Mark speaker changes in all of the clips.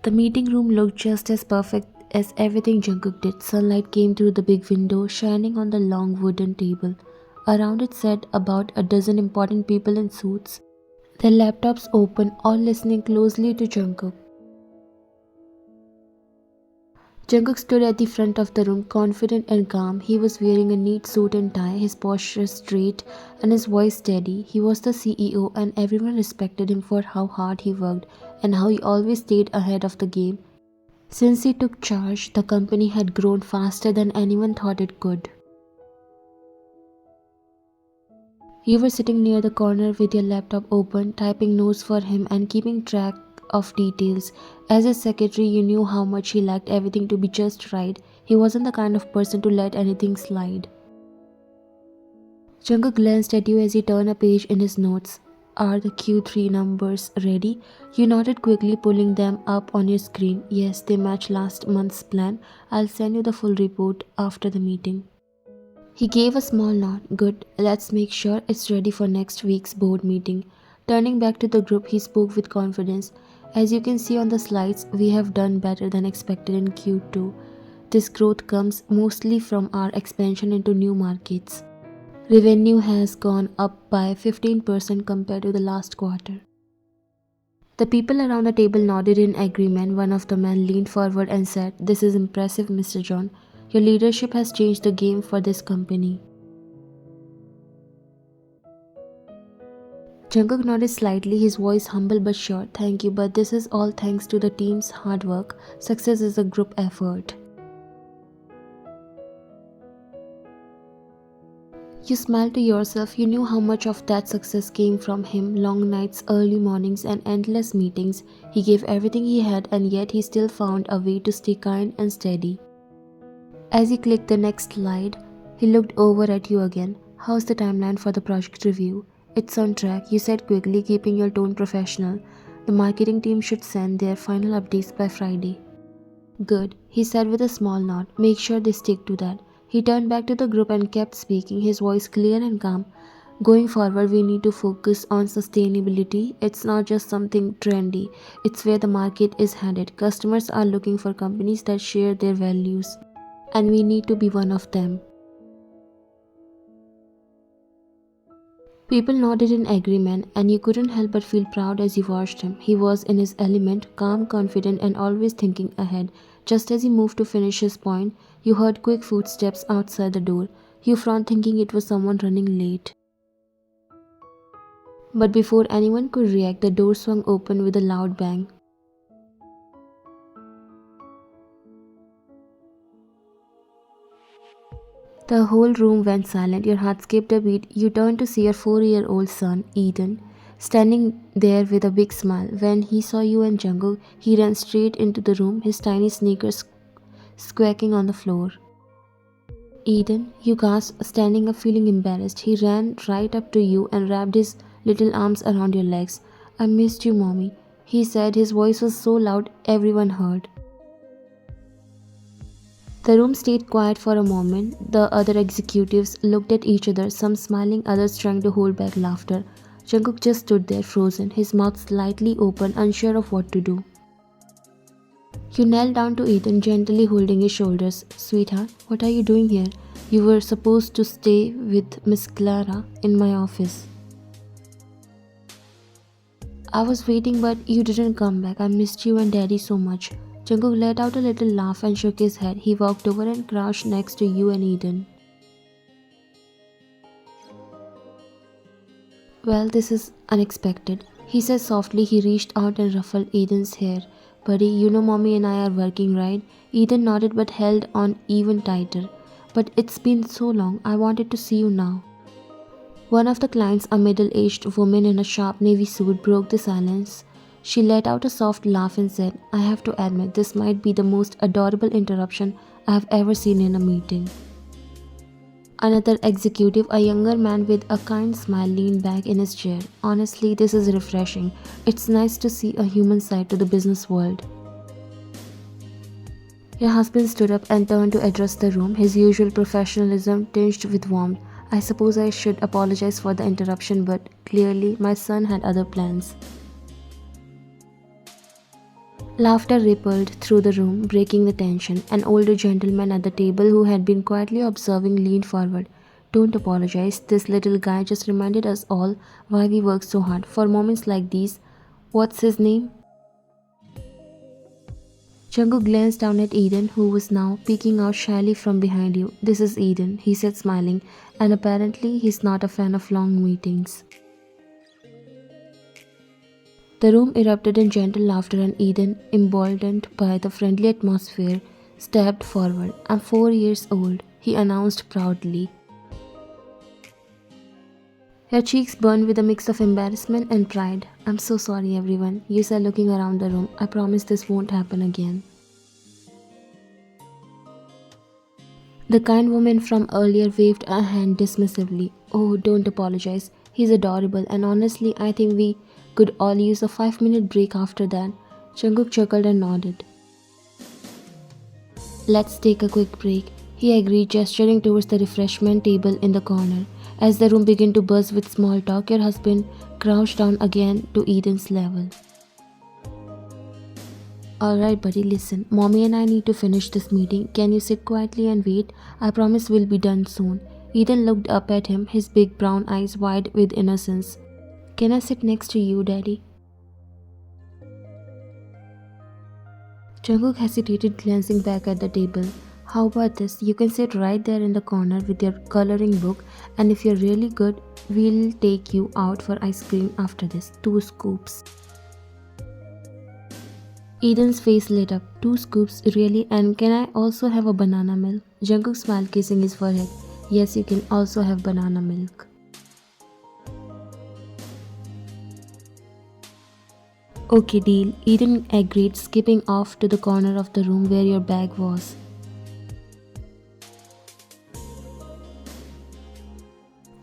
Speaker 1: The meeting room looked just as perfect as everything Jungkook did. Sunlight came through the big window, shining on the long wooden table. Around it sat about a dozen important people in suits, their laptops open, all listening closely to Jungkook. Jungkook stood at the front of the room, confident and calm. He was wearing a neat suit and tie, his posture straight and his voice steady. He was the CEO and everyone respected him for how hard he worked and how he always stayed ahead of the game. Since he took charge, the company had grown faster than anyone thought it could. You were sitting near the corner with your laptop open, typing notes for him and keeping track of details. As his secretary, you knew how much he liked everything to be just right. He wasn't the kind of person to let anything slide. Jungkook glanced at you as he turned a page in his notes. Are the Q3 numbers ready? You nodded quickly, pulling them up on your screen. Yes, they match last month's plan. I'll send you the full report after the meeting. He gave a small nod. Good, let's make sure it's ready for next week's board meeting. Turning back to the group, he spoke with confidence. As you can see on the slides, we have done better than expected in Q2. This growth comes mostly from our expansion into new markets. Revenue has gone up by 15% compared to the last quarter. The people around the table nodded in agreement. One of the men leaned forward and said, This is impressive, Mr. John. Your leadership has changed the game for this company. Jungkook nodded slightly, his voice humble but sure. Thank you, but this is all thanks to the team's hard work. Success is a group effort. You smiled to yourself. You knew how much of that success came from him. Long nights, early mornings, and endless meetings. He gave everything he had, and yet he still found a way to stay kind and steady. As he clicked the next slide, he looked over at you again. How's the timeline for the project review? It's on track, you said quickly, keeping your tone professional. The marketing team should send their final updates by Friday. Good, he said with a small nod. Make sure they stick to that. He turned back to the group and kept speaking, his voice clear and calm. Going forward, we need to focus on sustainability. It's not just something trendy. It's where the market is headed. Customers are looking for companies that share their values, and we need to be one of them. People nodded in agreement, and you couldn't help but feel proud as you watched him. He was in his element, calm, confident, and always thinking ahead. Just as he moved to finish his point, you heard quick footsteps outside the door. You frowned, thinking it was someone running late. But before anyone could react, the door swung open with a loud bang. The whole room went silent. Your heart skipped a beat. You turned to see your 4-year-old son, Eden, standing there with a big smile. When he saw you and Jungkook, he ran straight into the room, his tiny sneakers squeaking on the floor. Eden, you gasped, standing up feeling embarrassed. He ran right up to you and wrapped his little arms around your legs. I missed you, mommy, he said. His voice was so loud everyone heard. The room stayed quiet for a moment. The other executives looked at each other, some smiling, others trying to hold back laughter. Jungkook just stood there, frozen, his mouth slightly open, unsure of what to do. You knelt down to Ethan, gently holding his shoulders. Sweetheart, what are you doing here? You were supposed to stay with Miss Clara in my office. I was waiting, but you didn't come back. I missed you and Daddy so much. Jungkook let out a little laugh and shook his head. He walked over and crouched next to you and Eden. Well, this is unexpected, he said softly. He reached out and ruffled Eden's hair. Buddy, you know mommy and I are working, right? Eden nodded but held on even tighter. But it's been so long. I wanted to see you now. One of the clients, a middle-aged woman in a sharp navy suit, broke the silence. She let out a soft laugh and said, I have to admit, this might be the most adorable interruption I have ever seen in a meeting. Another executive, a younger man with a kind smile, leaned back in his chair. Honestly, this is refreshing. It's nice to see a human side to the business world. Your husband stood up and turned to address the room, his usual professionalism tinged with warmth. I suppose I should apologize for the interruption, but clearly my son had other plans. Laughter rippled through the room, breaking the tension. An older gentleman at the table who had been quietly observing leaned forward. Don't apologize. This little guy just reminded us all why we work so hard. For moments like these, what's his name? Jungkook glanced down at Eden, who was now peeking out shyly from behind you. This is Eden, he said, smiling, and apparently he's not a fan of long meetings. The room erupted in gentle laughter, and Eden, emboldened by the friendly atmosphere, stepped forward. I'm 4 years old, he announced proudly. Her cheeks burned with a mix of embarrassment and pride. I'm so sorry, everyone, you said, looking around the room. I promise this won't happen again. The kind woman from earlier waved a hand dismissively. Oh, don't apologize. He's adorable, and honestly, I think we could all use a 5-minute break after that. Jungkook chuckled and nodded. Let's take a quick break, he agreed, gesturing towards the refreshment table in the corner. As the room began to buzz with small talk, your husband crouched down again to Eden's level. Alright, buddy, listen. Mommy and I need to finish this meeting. Can you sit quietly and wait? I promise we'll be done soon. Eden looked up at him, his big brown eyes wide with innocence. Can I sit next to you, Daddy? Jungkook hesitated, glancing back at the table. How about this? You can sit right there in the corner with your coloring book, and if you're really good, we'll take you out for ice cream after this. 2 scoops. Eden's face lit up. 2 scoops, really? And can I also have a banana milk? Jungkook smiled, kissing his forehead. Yes, you can also have banana milk. Okay, deal. Eden agreed, skipping off to the corner of the room where your bag was.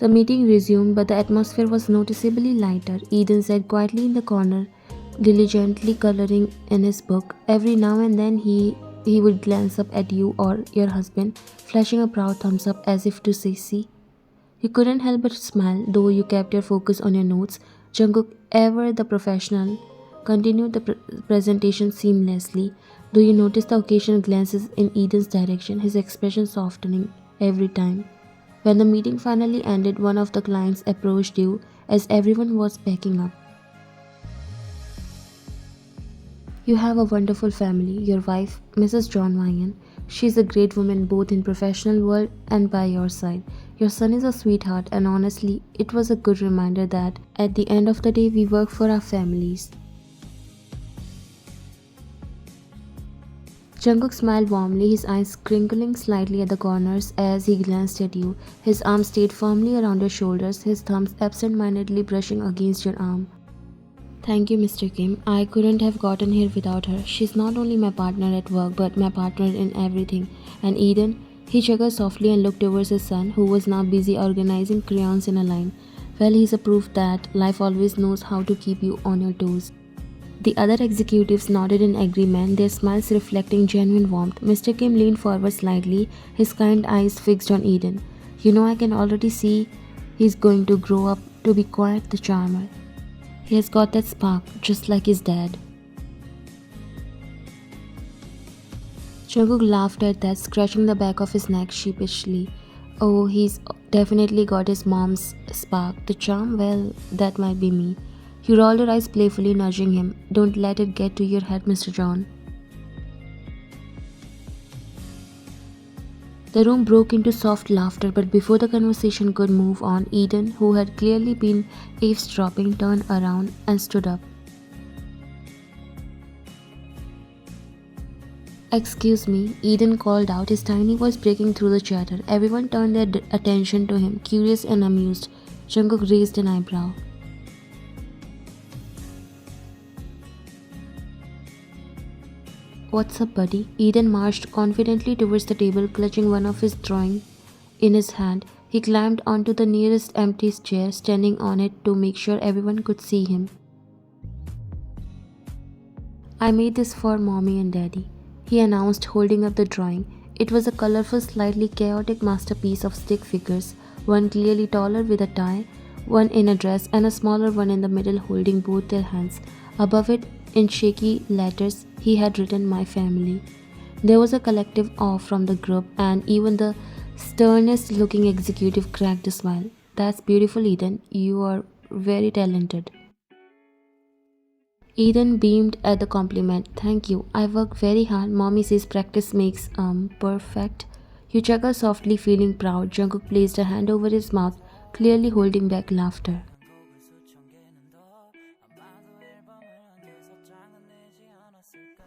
Speaker 1: The meeting resumed, but the atmosphere was noticeably lighter. Eden sat quietly in the corner, diligently coloring in his book. Every now and then he would glance up at you or your husband, flashing a proud thumbs up as if to say, see. You couldn't help but smile, though you kept your focus on your notes. Jungkook, ever the professional, continued the presentation seamlessly, though you noticed the occasional glances in Eden's direction, his expression softening every time. When the meeting finally ended, one of the clients approached you as everyone was packing up. You have a wonderful family. Your wife, Mrs. Jeon'sworld, she's a great woman both in professional world and by your side. Your son is a sweetheart, and honestly, it was a good reminder that at the end of the day, we work for our families. Jungkook smiled warmly, his eyes crinkling slightly at the corners as he glanced at you. His arm stayed firmly around your shoulders, his thumbs absent-mindedly brushing against your arm. Thank you, Mr. Kim. I couldn't have gotten here without her. She's not only my partner at work, but my partner in everything. And Eden? He chuckled softly and looked towards his son, who was now busy organizing crayons in a line. Well, he's a proof that life always knows how to keep you on your toes. The other executives nodded in agreement, their smiles reflecting genuine warmth. Mr. Kim leaned forward slightly, his kind eyes fixed on Eden. You know, I can already see he's going to grow up to be quite the charmer. He has got that spark, just like his dad. Jungkook laughed at that, scratching the back of his neck sheepishly. Oh, he's definitely got his mom's spark. The charm? Well, that might be me. You rolled your eyes playfully, nudging him. Don't let it get to your head, Mr. Jeon. The room broke into soft laughter, but before the conversation could move on, Eden, who had clearly been eavesdropping, turned around and stood up. Excuse me, Eden called out, his tiny voice breaking through the chatter. Everyone turned their attention to him, curious and amused. Jungkook raised an eyebrow. What's up, buddy? Eden marched confidently towards the table, clutching one of his drawings in his hand. He climbed onto the nearest empty chair, standing on it to make sure everyone could see him. I made this for Mommy and Daddy, he announced, holding up the drawing. It was a colorful, slightly chaotic masterpiece of stick figures, one clearly taller with a tie, one in a dress and a smaller one in the middle holding both their hands. Above it, in shaky letters, he had written "My family." There was a collective awe from the group, and even the sternest looking executive cracked a smile. "That's beautiful, Eden. You are very talented." Eden beamed at the compliment. "Thank you. I worked very hard. Mommy says practice makes perfect." You chuckled softly, feeling proud. Jungkook placed a hand over his mouth, clearly holding back laughter.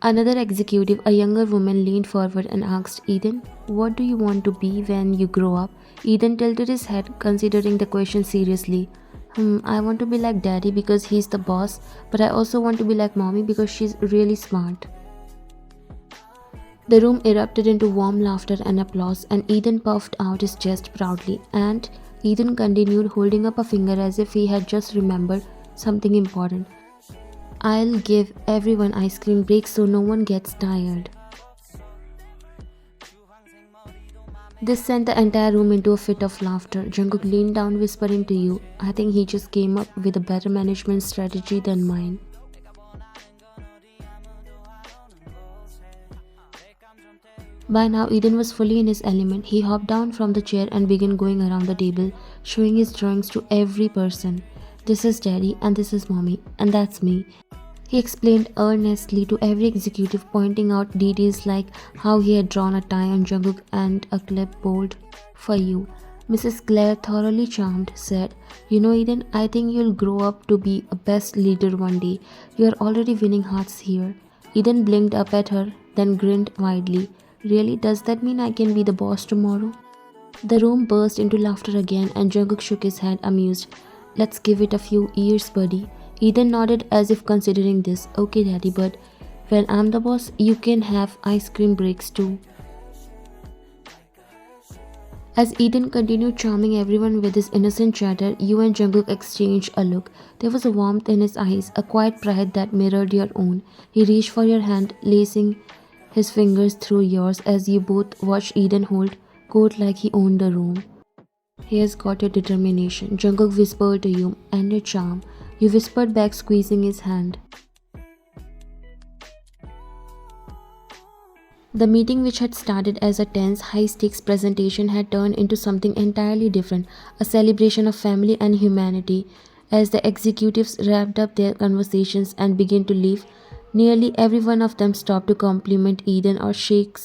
Speaker 1: Another executive, a younger woman, leaned forward and asked Eden, "What do you want to be when you grow up?" Eden tilted his head, considering the question seriously. I want to be like Daddy because he's the boss, but I also want to be like Mommy because she's really smart." The room erupted into warm laughter and applause, and Eden puffed out his chest proudly. And Eden continued, holding up a finger as if he had just remembered something important. "I'll give everyone ice cream breaks so no one gets tired." This sent the entire room into a fit of laughter. Jungkook leaned down, whispering to you, "I think he just came up with a better management strategy than mine." By now, Eden was fully in his element. He hopped down from the chair and began going around the table, showing his drawings to every person. "This is Daddy, and this is Mommy, and that's me," he explained earnestly to every executive, pointing out details like how he had drawn a tie on Jungkook and a clipboard. "For you," Mrs. Claire, thoroughly charmed, said, "You know, Eden, I think you'll grow up to be a best leader one day. You are already winning hearts here." Eden blinked up at her, then grinned widely. "Really? Does that mean I can be the boss tomorrow?" The room burst into laughter again, and Jungkook shook his head, amused. "Let's give it a few years, buddy." Eden nodded as if considering this. "Okay, Daddy, but when I'm the boss, you can have ice cream breaks too." As Eden continued charming everyone with his innocent chatter, you and Jungkook exchanged a look. There was a warmth in his eyes, a quiet pride that mirrored your own. He reached for your hand, lacing his fingers through yours as you both watched Eden hold court like he owned the room. "He has got your determination," Jungkook whispered to you, "and your charm." You whispered back, squeezing his hand. The meeting, which had started as a tense, high-stakes presentation, had turned into something entirely different, a celebration of family and humanity. As the executives wrapped up their conversations and began to leave, nearly every one of them stopped to compliment Eden or shake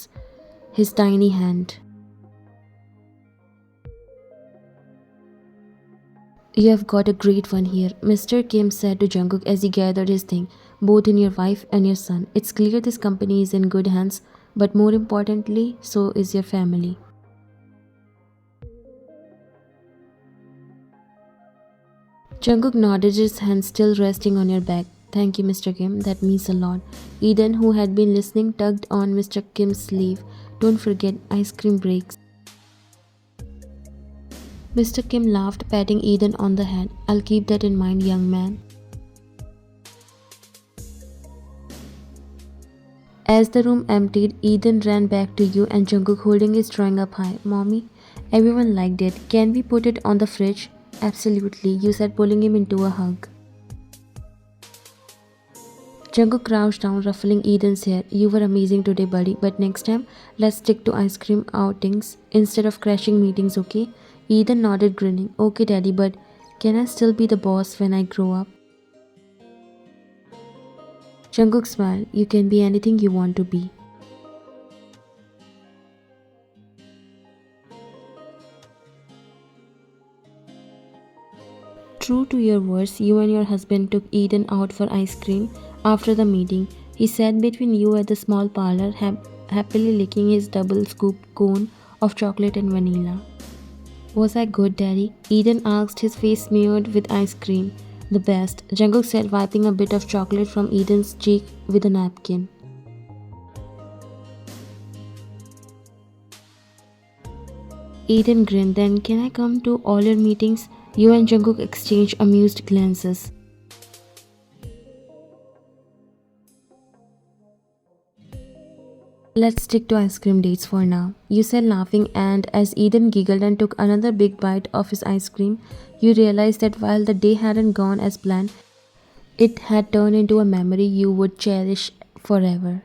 Speaker 1: his tiny hand. "You have got a great one here," Mr. Kim said to Jungkook as he gathered his thing, "both in your wife and your son. It's clear this company is in good hands, but more importantly, so is your family." Jungkook nodded, his hand still resting on your back. "Thank you, Mr. Kim. That means a lot." Eden, who had been listening, tugged on Mr. Kim's sleeve. "Don't forget ice cream breaks." Mr. Kim laughed, patting Eden on the head. "I'll keep that in mind, young man." As the room emptied, Eden ran back to you and Jungkook, holding his drawing up high. "Mommy, everyone liked it. Can we put it on the fridge?" "Absolutely," you said, pulling him into a hug. Jungkook crouched down, ruffling Eden's hair. "You were amazing today, buddy, but next time, let's stick to ice cream outings instead of crashing meetings, okay?" Eden nodded, grinning. "Okay, Daddy, but can I still be the boss when I grow up?" Jungkook smiled. "You can be anything you want to be." True to your words, you and your husband took Eden out for ice cream after the meeting. He sat between you at the small parlor, happily licking his double scoop cone of chocolate and vanilla. "Was I good, Daddy?" Eden asked, his face smeared with ice cream. "The best," Jungkook said, wiping a bit of chocolate from Eden's cheek with a napkin. Eden grinned. "Then can I come to all your meetings?" You and Jungkook exchanged amused glances. Let's stick to ice cream dates for now, you said, laughing, and as Eden giggled and took another big bite of his ice cream, you realized that while the day hadn't gone as planned, it had turned into a memory you would cherish forever.